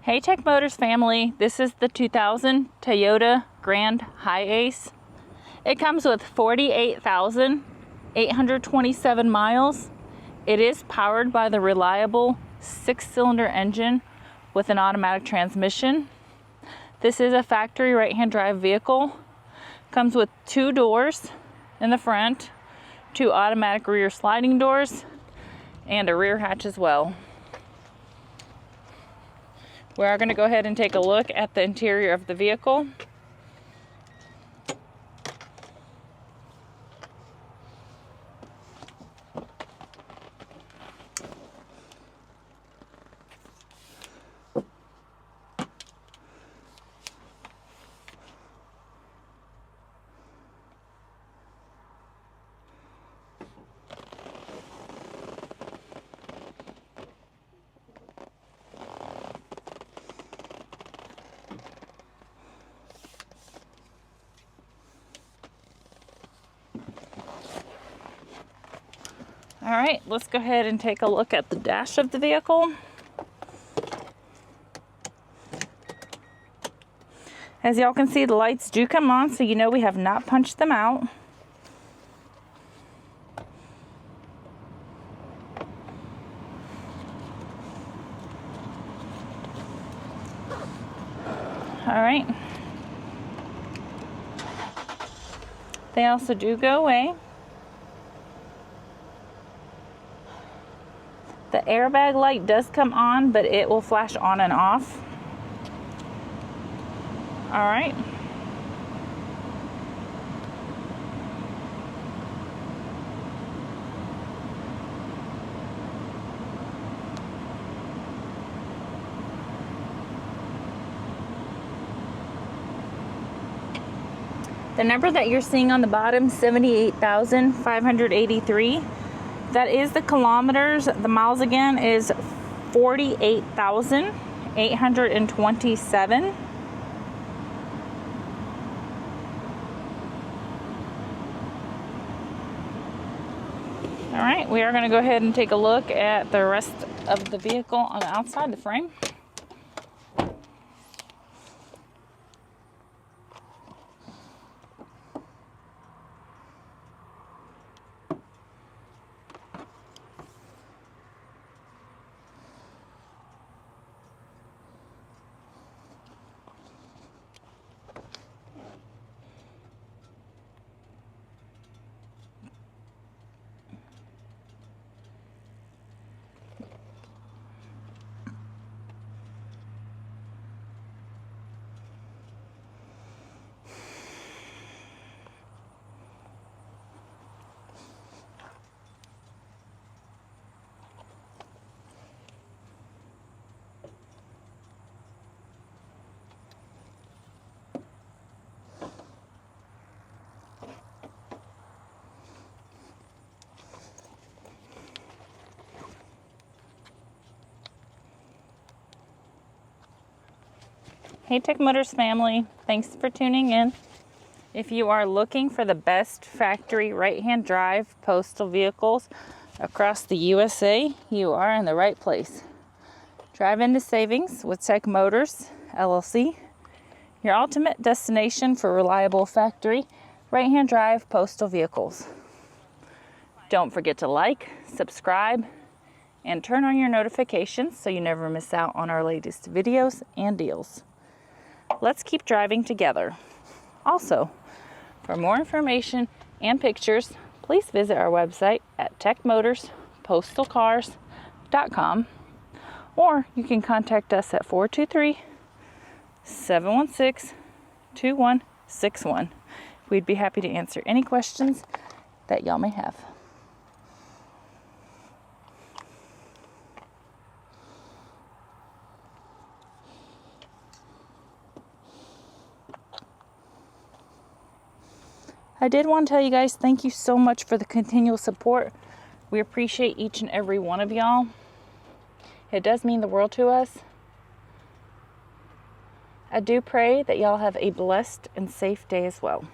Hey Tech Motors family, this is the 2000 Toyota Grand Hiace. It comes with 48,827 miles. It is powered by the reliable 6-cylinder engine with an automatic transmission. This is a factory right-hand drive vehicle. Comes with 2 doors in the front, 2 automatic rear sliding doors, and a rear hatch as well. We are going to go ahead and take a look at the interior of the vehicle. All right, let's go ahead and take a look at the dash of the vehicle. As y'all can see, the lights do come on, so you know we have not punched them out. All right. They also do go away. The airbag light does come on, but it will flash on and off. All right. The number that you're seeing on the bottom, 78,583. That is the kilometers. The miles again is 48,827. All right, we are going to go ahead and take a look at the rest of the vehicle on the outside, the frame. Hey Tech Motors family, thanks for tuning in. If you are looking for the best factory right-hand drive postal vehicles across the USA, you are in the right place. Drive into savings with Tech Motors, LLC, your ultimate destination for reliable factory right-hand drive postal vehicles. Don't forget to like, subscribe, and turn on your notifications so you never miss out on our latest videos and deals. Let's keep driving together. Also, for more information and pictures, please visit our website at techmotorspostalcars.com, or you can contact us at 423-716-2161. We'd be happy to answer any questions that y'all may have. I did want to tell you guys thank you so much for the continual support. We appreciate each and every one of y'all. It does mean the world to us. I do pray that y'all have a blessed and safe day as well.